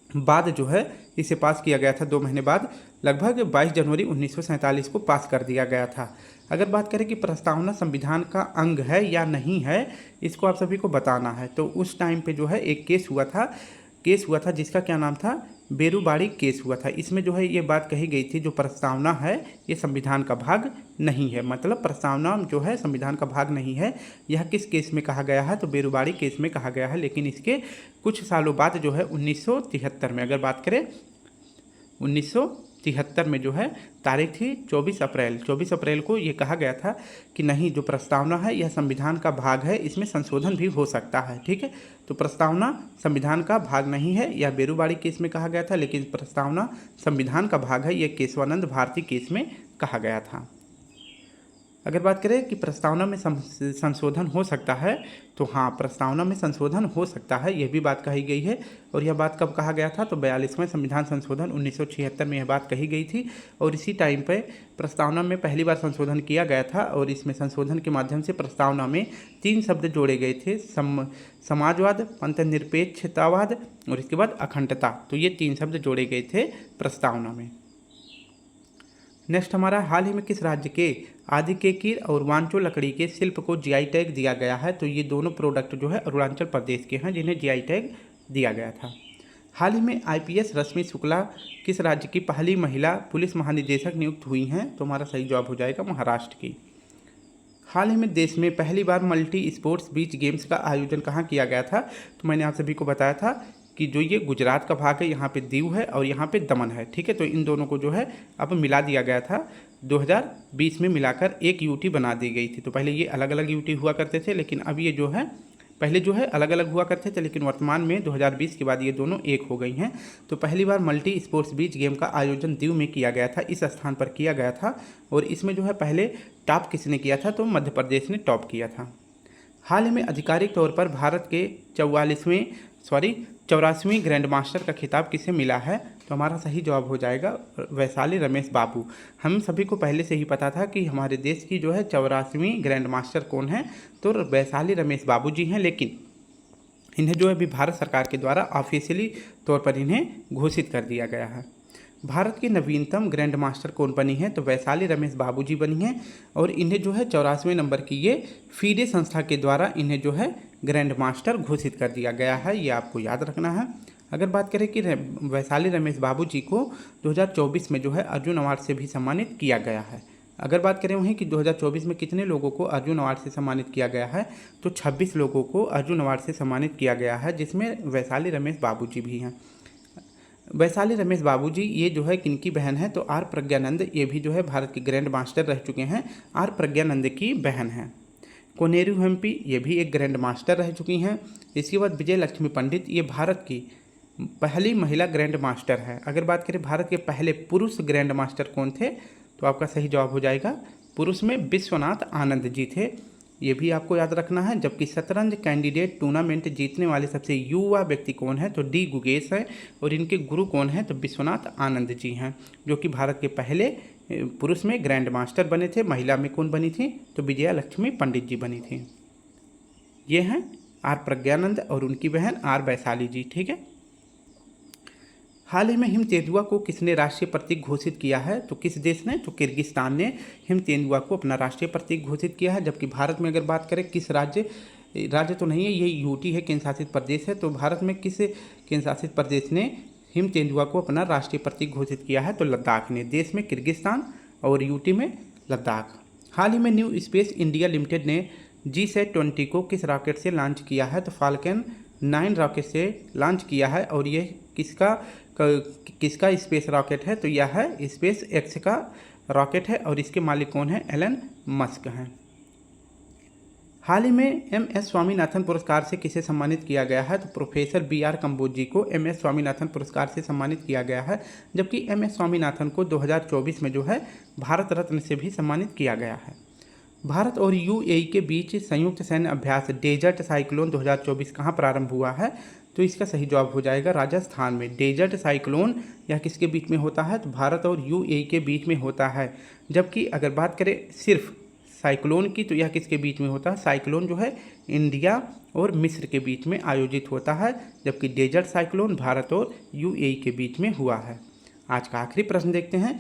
बाद जो है इसे पास किया गया था। 2 महीने बाद लगभग 22 जनवरी 1947 को पास कर दिया गया था। अगर बात करें कि प्रस्तावना संविधान का अंग है या नहीं है, इसको आप सभी को बताना है। तो उस टाइम पे जो है एक केस हुआ था जिसका क्या नाम था, बेरुबाड़ी केस हुआ था। इसमें जो है ये बात कही गई थी जो प्रस्तावना है ये संविधान का भाग नहीं है, मतलब प्रस्तावना जो है संविधान का भाग नहीं है। यह किस केस में कहा गया है, तो बेरुबाड़ी केस में कहा गया है। लेकिन इसके कुछ सालों बाद जो है 1973 में, अगर बात करें 1973 में जो है तारीख थी 24 अप्रैल को ये कहा गया था कि नहीं, जो प्रस्तावना है यह संविधान का भाग है, इसमें संशोधन भी हो सकता है। ठीक है, तो प्रस्तावना संविधान का भाग नहीं है, यह बेरूबाड़ी केस में कहा गया था, लेकिन प्रस्तावना संविधान का भाग है, यह केशवानंद भारती केस में कहा गया था। अगर बात करें कि प्रस्तावना में संशोधन हो सकता है, तो हाँ, प्रस्तावना में संशोधन हो सकता है, यह भी बात कही गई है। और यह बात कब कहा गया था? तो 42वें संविधान संशोधन 1976 में यह बात कही गई थी, और इसी टाइम पे प्रस्तावना में पहली बार संशोधन किया गया था। और इसमें संशोधन के माध्यम से प्रस्तावना में 3 शब्द जोड़े गए थे, समाजवाद, पंथनिरपेक्षतावाद और इसके बाद अखंडता। तो ये 3 शब्द जोड़े गए थे प्रस्तावना में। नेक्स्ट हमारा, हाल ही में किस राज्य के आदिकेकीर और वांचो लकड़ी के शिल्प को जीआई टैग दिया गया है? तो ये दोनों प्रोडक्ट जो है अरुणाचल प्रदेश के हैं, जिन्हें जीआई टैग दिया गया था। हाल ही में आईपीएस रश्मि शुक्ला किस राज्य की पहली महिला पुलिस महानिदेशक नियुक्त हुई हैं? तो हमारा सही जवाब हो जाएगा महाराष्ट्र की। हाल ही में देश में पहली बार मल्टी स्पोर्ट्स बीच गेम्स का आयोजन कहाँ किया गया था? तो मैंने आप सभी को बताया था कि जो ये गुजरात का भाग है, यहाँ पे दीव है और यहाँ पे दमन है। ठीक है, तो इन दोनों को जो है अब मिला दिया गया था, 2020 में मिलाकर एक यूटी बना दी गई थी। तो पहले ये अलग अलग यूटी हुआ करते थे, लेकिन अब ये जो है पहले जो है अलग अलग हुआ करते थे, लेकिन वर्तमान में 2020 के बाद ये दोनों एक हो गई हैं। तो पहली बार मल्टी स्पोर्ट्स बीच गेम का आयोजन दीव में किया गया था, इस स्थान पर किया गया था। और इसमें जो है पहले टॉप किसने किया था? तो मध्य प्रदेश ने टॉप किया था। हाल ही में आधिकारिक तौर पर भारत के 84वीं ग्रैंड मास्टर का खिताब किसे मिला है? तो हमारा सही जवाब हो जाएगा वैशाली रमेश बाबू। हम सभी को पहले से ही पता था कि हमारे देश की जो है 84वीं ग्रैंड मास्टर कौन है, तो वैशाली रमेश बाबू जी हैं, लेकिन इन्हें जो है अभी भारत सरकार के द्वारा ऑफिशियली तौर पर इन्हें घोषित कर दिया गया है। भारत की नवीनतम ग्रैंड मास्टर कौन बनी है? तो वैशाली रमेश बाबू जी बनी हैं, और इन्हें जो है 84वें नंबर की ये फीडे संस्था के द्वारा इन्हें जो है ग्रैंड मास्टर घोषित कर दिया गया है, ये आपको याद रखना है। अगर बात करें कि वैशाली रमेश बाबू जी को 2024 में जो है अर्जुन अवार्ड से भी सम्मानित किया गया है। अगर बात करें वहीं कि 2024 में कितने लोगों को अर्जुन अवार्ड से सम्मानित किया गया है, तो 26 लोगों को अर्जुन अवार्ड से सम्मानित किया गया है, जिसमें वैशाली रमेश बाबू जी भी हैं। वैशाली रमेश बाबू जी ये जो है किनकी बहन है? तो आर प्रज्ञानंद, ये भी जो है भारत के ग्रैंड मास्टर रह चुके हैं, आर प्रज्ञानंद की बहन हैं। कोनेरू हम्पी, ये भी एक ग्रैंड मास्टर रह चुकी हैं। इसके बाद विजय लक्ष्मी पंडित, ये भारत की पहली महिला ग्रैंड मास्टर है। अगर बात करें भारत के पहले पुरुष ग्रैंड मास्टर कौन थे, तो आपका सही जवाब हो जाएगा पुरुष में विश्वनाथ आनंद जी थे, ये भी आपको याद रखना है। जबकि शतरंज कैंडिडेट टूर्नामेंट जीतने वाले सबसे युवा व्यक्ति कौन है? तो डी गुगेश हैं, और इनके गुरु कौन है? तो विश्वनाथ आनंद जी हैं, जो कि भारत के पहले पुरुष में ग्रैंड मास्टर बने थे। महिला में कौन बनी थी? तो विजया लक्ष्मी पंडित जी बनी थी। ये हैं आर प्रज्ञानंद और उनकी बहन आर वैशाली जी। ठीक है, हाल ही में हिम तेंदुआ को किसने राष्ट्रीय प्रतीक घोषित किया है? तो किस देश ने? तो किर्गिस्तान ने हिम तेंदुआ को अपना राष्ट्रीय प्रतीक घोषित किया है। जबकि भारत में अगर बात करें किस राज्य तो नहीं है, ये यूटी है, केंद्र शासित प्रदेश है। तो भारत में किस केंद्र शासित प्रदेश ने हिम तेंदुआ को अपना राष्ट्रीय प्रतीक घोषित किया है? तो लद्दाख ने। देश में किर्गिस्तान और यूटी में लद्दाख। हाल ही में न्यू स्पेस इंडिया लिमिटेड ने GSAT-20 को किस रॉकेट से लॉन्च किया है? तो फाल्कन 9 रॉकेट से लॉन्च किया है, और ये किसका स्पेस रॉकेट है? तो यह है स्पेस एक्स का रॉकेट है, और इसके मालिक कौन है? एलन मस्क हैं। हाल ही में MS स्वामीनाथन पुरस्कार से किसे सम्मानित किया गया है? तो प्रोफेसर BR कंबोज जी को MS स्वामीनाथन पुरस्कार से सम्मानित किया गया है। जबकि MS स्वामीनाथन को 2024 में जो है भारत रत्न से भी सम्मानित किया गया है। भारत और UAE के बीच संयुक्त सैन्य अभ्यास डेजर्ट साइक्लोन 2024 कहाँ प्रारंभ हुआ है? तो इसका सही जवाब हो जाएगा राजस्थान में। डेजर्ट साइक्लोन यह किसके बीच में होता है? तो भारत और UAE के बीच में होता है। जबकि अगर बात करें सिर्फ साइक्लोन की, तो यह किसके बीच में होता है? साइक्लोन जो है इंडिया और मिस्र के बीच में आयोजित होता है, जबकि डेजर्ट साइक्लोन भारत और UAE के बीच में हुआ है। आज का आखिरी प्रश्न देखते हैं।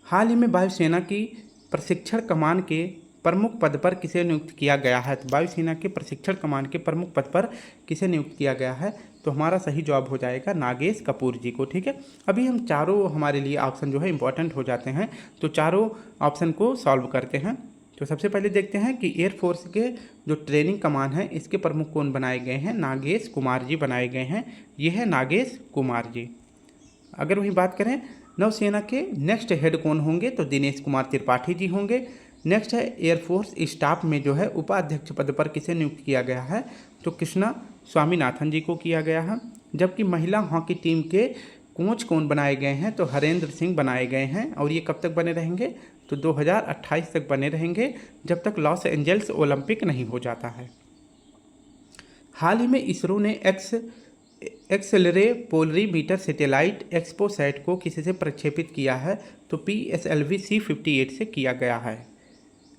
हाल ही में वायुसेना की प्रशिक्षण कमान के प्रमुख पद पर किसे नियुक्त किया गया है? तो वायुसेना के प्रशिक्षण कमान के प्रमुख पद पर किसे नियुक्त किया गया है? तो हमारा सही जवाब हो जाएगा नागेश कपूर जी को। ठीक है, अभी हम चारों हमारे लिए ऑप्शन जो है इंपॉर्टेंट हो जाते हैं, तो चारों ऑप्शन को सॉल्व करते हैं। तो सबसे पहले देखते हैं कि एयरफोर्स के जो ट्रेनिंग कमान है इसके प्रमुख कौन बनाए गए हैं? नागेश कुमार जी बनाए गए हैं। ये है नागेश कुमार जी। अगर वही बात करें नौसेना के नेक्स्ट हेड कौन होंगे? तो दिनेश कुमार त्रिपाठी जी होंगे। नेक्स्ट है एयरफोर्स स्टाफ में जो है उपाध्यक्ष पद पर किसे नियुक्त किया गया है? तो कृष्णा स्वामीनाथन जी को किया गया है। जबकि महिला हॉकी टीम के कोच कौन बनाए गए हैं? तो हरेंद्र सिंह बनाए गए हैं। और ये कब तक बने रहेंगे? तो 2028 तक बने रहेंगे, जब तक लॉस एंजल्स ओलंपिक नहीं हो जाता है। हाल ही में इसरो ने एक्सेलरे पोलरीमीटर सैटेलाइट एक्सपोसैट को किसी से प्रक्षेपित किया है? तो PSLV C58 से किया गया है।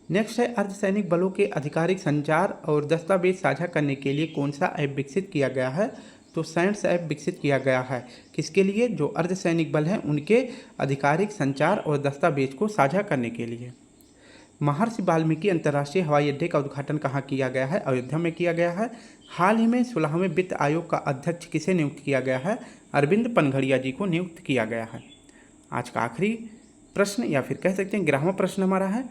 नेक्स्ट है अर्धसैनिक बलों के आधिकारिक संचार और दस्तावेज साझा करने के लिए कौन सा ऐप विकसित किया गया है? तो साइंस ऐप विकसित किया गया है। किसके लिए? जो अर्धसैनिक बल हैं उनके आधिकारिक संचार और दस्तावेज को साझा करने के लिए। महर्षि वाल्मीकि अंतर्राष्ट्रीय हवाई अड्डे का उद्घाटन कहाँ किया गया है? अयोध्या में किया गया है। हाल ही में 16वें वित्त आयोग का अध्यक्ष किसे नियुक्त किया गया है? अरविंद पनघड़िया जी को नियुक्त किया गया है। आज का आखिरी प्रश्न या फिर कह सकते हैं 11वां प्रश्न हमारा है,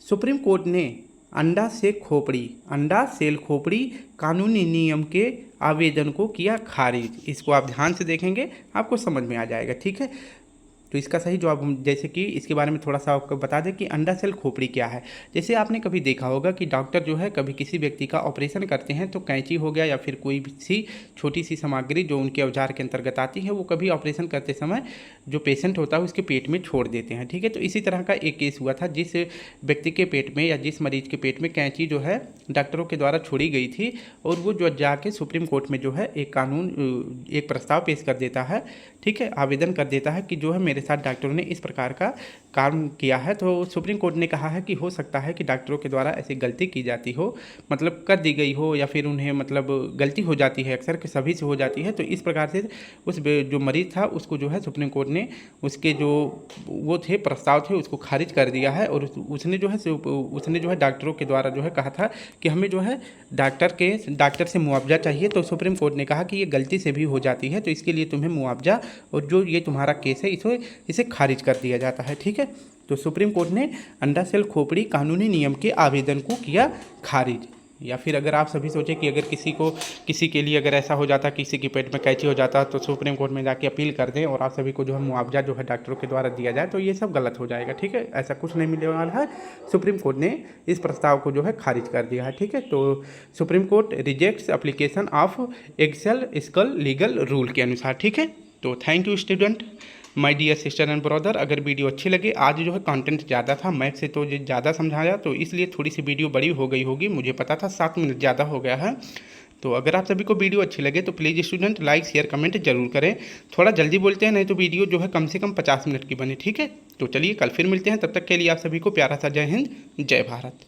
सुप्रीम कोर्ट ने अंडा सेल खोपड़ी कानूनी नियम के आवेदन को किया खारिज। इसको आप ध्यान से देखेंगे, आपको समझ में आ जाएगा। ठीक है, तो इसका सही जवाब हम जैसे कि इसके बारे में थोड़ा सा आपको बता दें कि अंडा सेल खोपड़ी क्या है। जैसे आपने कभी देखा होगा कि डॉक्टर जो है कभी किसी व्यक्ति का ऑपरेशन करते हैं तो कैंची हो गया या फिर कोई सी छोटी सी सामग्री जो उनके औजार के अंतर्गत आती है वो कभी ऑपरेशन करते समय जो पेशेंट होता है उसके पेट में छोड़ देते हैं। ठीक है, तो इसी तरह का एक केस हुआ था जिस व्यक्ति के पेट में या जिस मरीज के पेट में कैंची जो है डॉक्टरों के द्वारा छोड़ी गई थी और वो जो जाके सुप्रीम कोर्ट में जो है एक प्रस्ताव पेश कर देता है। ठीक है, आवेदन कर देता है कि जो है मेरे साथ डॉक्टरों ने इस प्रकार का काम किया है। तो सुप्रीम कोर्ट ने कहा है कि हो सकता है कि डॉक्टरों के द्वारा ऐसी गलती की जाती हो, मतलब कर दी गई हो या फिर उन्हें मतलब गलती हो जाती है, अक्सर के सभी से हो जाती है। तो इस प्रकार से उस जो मरीज था उसको जो है सुप्रीम कोर्ट ने उसके जो वो थे प्रस्ताव थे उसको खारिज कर दिया है। और उसने जो है डॉक्टरों के द्वारा जो है कहा था कि हमें जो है डॉक्टर से मुआवजा चाहिए। तो सुप्रीम कोर्ट ने कहा कि ये गलती से भी हो जाती है तो इसके लिए तुम्हें मुआवजा और जो ये तुम्हारा केस है इसे खारिज कर दिया जाता है। ठीक है, तो सुप्रीम कोर्ट ने अंडा सेल खोपड़ी कानूनी नियम के आवेदन को किया खारिज। या फिर अगर आप सभी सोचें कि अगर किसी के लिए अगर ऐसा हो जाता, किसी के पेट में कैंची हो जाता तो सुप्रीम कोर्ट में जाके अपील कर दें और आप सभी को जो है मुआवजा जो है डॉक्टरों के द्वारा दिया जाए, तो ये सब गलत हो जाएगा। ठीक है, ऐसा कुछ नहीं मिलने वाला है। सुप्रीम कोर्ट ने इस प्रस्ताव को जो है खारिज कर दिया है। ठीक है, तो supreme court rejects application of excel skull legal rule के अनुसार। ठीक है, तो thank you student, my dear sister and brother. अगर वीडियो अच्छी लगे, आज जो है कंटेंट ज़्यादा था, मैथ से तो ज़्यादा समझाया तो इसलिए थोड़ी सी वीडियो बड़ी हो गई होगी, मुझे पता था 7 मिनट ज़्यादा हो गया है। तो अगर आप सभी को वीडियो अच्छी लगे तो please student like share comment जरूर करें। थोड़ा जल्दी बोलते हैं, नहीं तो वीडियो जो है कम से कम 50 मिनट की बने। ठीक है, तो चलिए कल फिर मिलते हैं, तब तक के लिए आप सभी को प्यारा सा जय हिंद जय भारत।